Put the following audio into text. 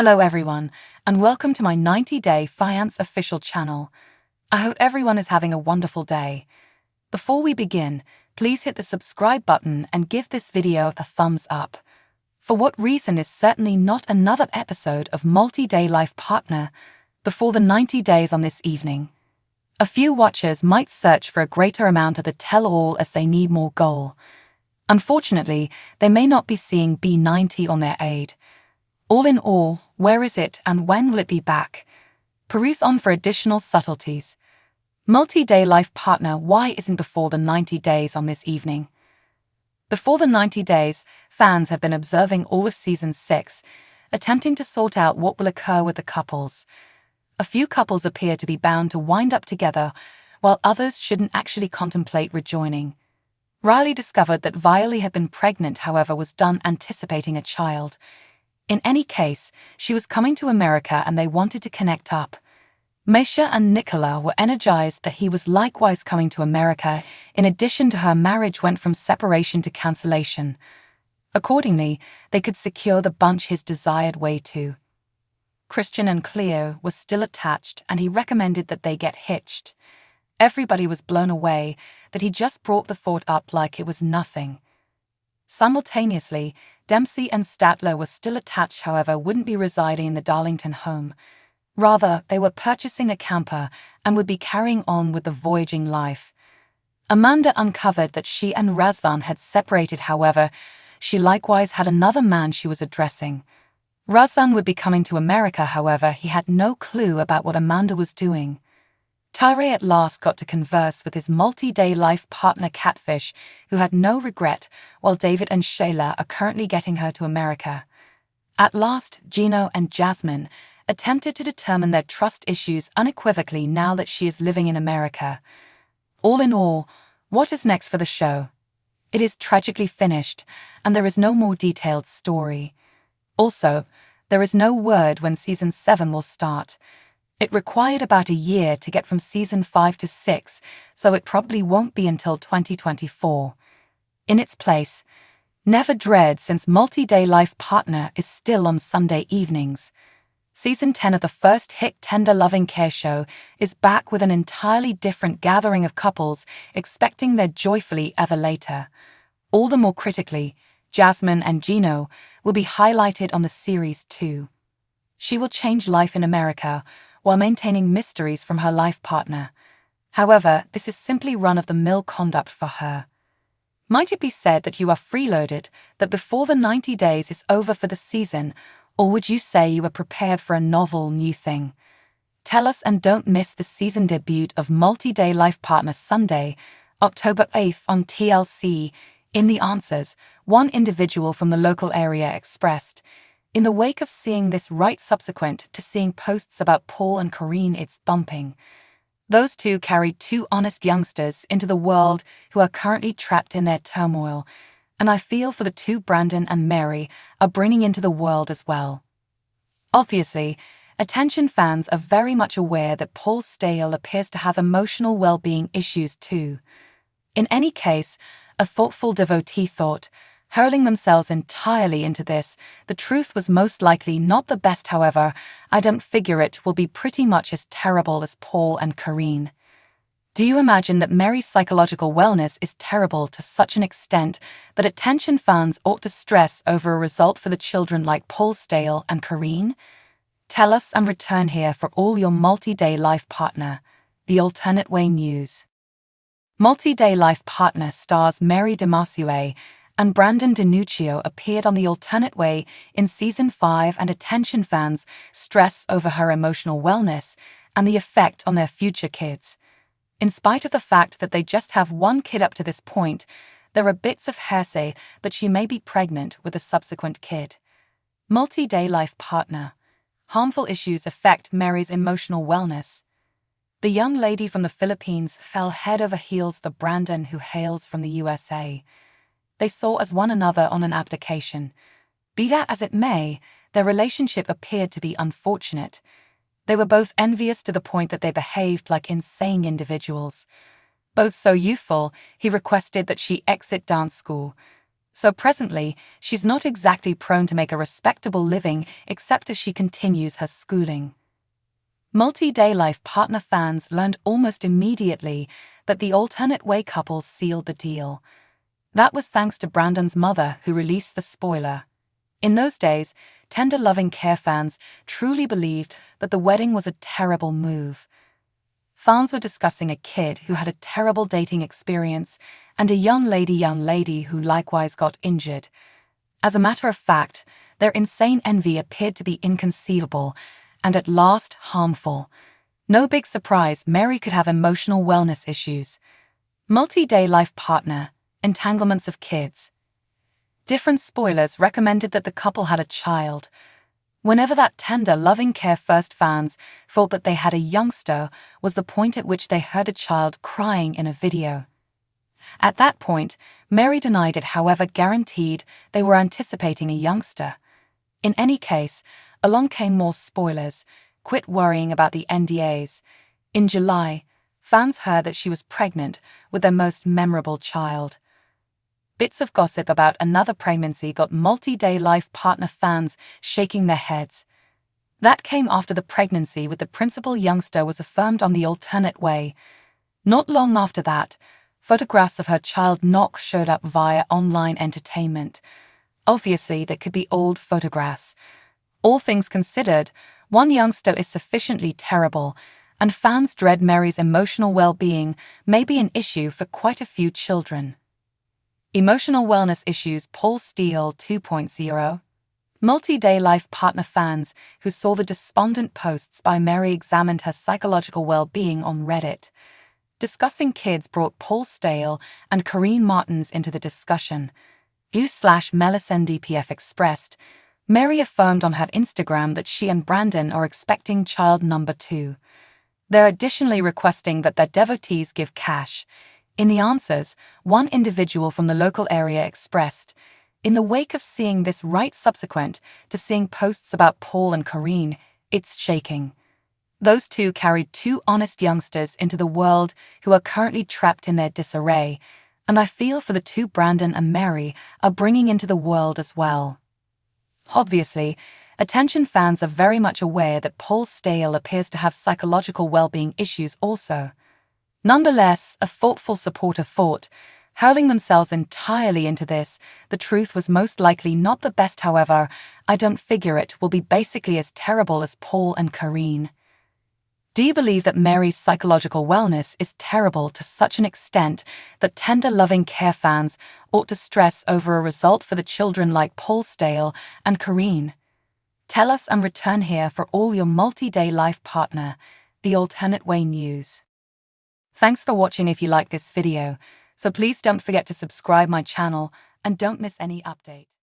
Hello everyone, and welcome to my 90-day Fiance official channel. I hope everyone is having a wonderful day. Before we begin, please hit the subscribe button and give this video a thumbs up. For what reason is certainly not another episode of Multi-Day Life Partner before the 90 days on this evening. A few watchers might search for a greater amount of the tell-all as they need more goal. Unfortunately, they may not be seeing B90 on their aid. All in all, where is it and when will it be back? Peruse on for additional subtleties. Multi-Day Life Partner, why isn't before the 90 days on this evening? Before the 90 days, fans have been observing all of Season 6, attempting to sort out what will occur with the couples. A few couples appear to be bound to wind up together, while others shouldn't actually contemplate rejoining. Riley discovered that Violet had been pregnant, however, was done anticipating a child. In any case, she was coming to America and they wanted to connect up. Misha and Nicola were energized that he was likewise coming to America. In addition to her marriage went from separation to cancellation. Accordingly, they could secure the bunch his desired way to. Christian and Cleo were still attached and he recommended that they get hitched. Everybody was blown away that he just brought the thought up like it was nothing. Simultaneously, Dempsey and Statler were still attached, however wouldn't be residing in the Darlington home. Rather, they were purchasing a camper and would be carrying on with the voyaging life. Amanda uncovered that she and Razvan had separated, however, she likewise had another man she was addressing. Razvan would be coming to America, however, he had no clue about what Amanda was doing. Tyree at last got to converse with his multi-day life partner Catfish, who had no regret, while David and Shayla are currently getting her to America. At last, Gino and Jasmine attempted to determine their trust issues unequivocally now that she is living in America. All in all, what is next for the show? It is tragically finished, and there is no more detailed story. Also, there is no word when Season 7 will start. It required about a year to get from Season 5 to 6, so it probably won't be until 2024. In its place, never dread since Multi-Day Life Partner is still on Sunday evenings. Season 10 of the first hit tender loving care show is back with an entirely different gathering of couples expecting their joyfully ever later. All the more critically, Jasmine and Gino will be highlighted on the series too. She will change life in America while maintaining mysteries from her life partner. However, this is simply run-of-the-mill conduct for her. Might it be said that you are freeloaded, that before the 90 days is over for the season, or would you say you are prepared for a novel new thing? Tell us and don't miss the season debut of Multi-Day Life Partner Sunday, October 8th on TLC. In the answers, one individual from the local area expressed, in the wake of seeing this right subsequent to seeing posts about Paul and Corinne, it's thumping. Those two carried two honest youngsters into the world who are currently trapped in their turmoil, and I feel for the two Brandon and Mary are bringing into the world as well. Obviously, attention fans are very much aware that Paul Stale appears to have emotional well-being issues too. In any case, a thoughtful devotee thought, hurling themselves entirely into this, the truth was most likely not the best. However, I don't figure it will be pretty much as terrible as Paul and Corinne. Do you imagine that Mary's psychological wellness is terrible to such an extent that attention fans ought to stress over a result for the children like Paul Stale and Corinne? Tell us and return here for all your Multi-Day Life Partner, the Alternate Way news. Multi-Day Life Partner stars Mary DiMarciue and Brandon DiNuccio appeared on the Alternate Way in Season 5, and attention fans stress over her emotional wellness and the effect on their future kids. In spite of the fact that they just have one kid up to this point, there are bits of hearsay that she may be pregnant with a subsequent kid. Multi-Day Life Partner. Harmful issues affect Mary's emotional wellness. The young lady from the Philippines fell head over heels for Brandon, who hails from the USA. They saw as one another on an application. Be that as it may, their relationship appeared to be unfortunate. They were both envious to the point that they behaved like insane individuals. Both so youthful, he requested that she exit dance school. So presently, she's not exactly prone to make a respectable living except as she continues her schooling. Multi-day life partner fans learned almost immediately that the alternate way couple sealed the deal. That was thanks to Brandon's mother, who released the spoiler. In those days, tender loving care fans truly believed that the wedding was a terrible move. Fans were discussing a kid who had a terrible dating experience and a young lady who likewise got injured. As a matter of fact, their insane envy appeared to be inconceivable and at last harmful. No big surprise, Mary could have emotional wellness issues. Multi-day life partner, entanglements of kids. Different spoilers recommended that the couple had a child. Whenever that tender, loving care first fans thought that they had a youngster was the point at which they heard a child crying in a video. At that point, Mary denied it, however, guaranteed they were anticipating a youngster. In any case, along came more spoilers. Quit worrying about the NDAs. In July, fans heard that she was pregnant with their most memorable child. Bits of gossip about another pregnancy got multi-day life partner fans shaking their heads. That came after the pregnancy with the principal youngster was affirmed on the alternate way. Not long after that, photographs of her child Nock showed up via online entertainment. Obviously, they could be old photographs. All things considered, one youngster is sufficiently terrible, and fans dread Mary's emotional well-being may be an issue for quite a few children. Emotional wellness issues Paul Steele 2.0. Multi-day life partner fans who saw the despondent posts by Mary examined her psychological well-being on Reddit. Discussing kids brought Paul Steele and Corinne Martins into the discussion. U/MelisandDPF expressed, Mary affirmed on her Instagram that she and Brandon are expecting child number 2. They're additionally requesting that their devotees give cash. In the answers, one individual from the local area expressed, in the wake of seeing this right subsequent to seeing posts about Paul and Corinne, it's shaking. Those two carried 2 honest youngsters into the world who are currently trapped in their disarray, and I feel for the 2 Brandon and Mary are bringing into the world as well. Obviously, attention fans are very much aware that Paul Steele appears to have psychological well-being issues also. Nonetheless, a thoughtful supporter thought, hurling themselves entirely into this, the truth was most likely not the best. However, I don't figure it will be basically as terrible as Paul and Corinne. Do you believe that Mary's psychological wellness is terrible to such an extent that tender loving care fans ought to stress over a result for the children like Paul Steele and Corinne? Tell us and return here for all your multi-day life partner, the alternate way news. Thanks for watching. If you like this video, so please don't forget to subscribe my channel and don't miss any update.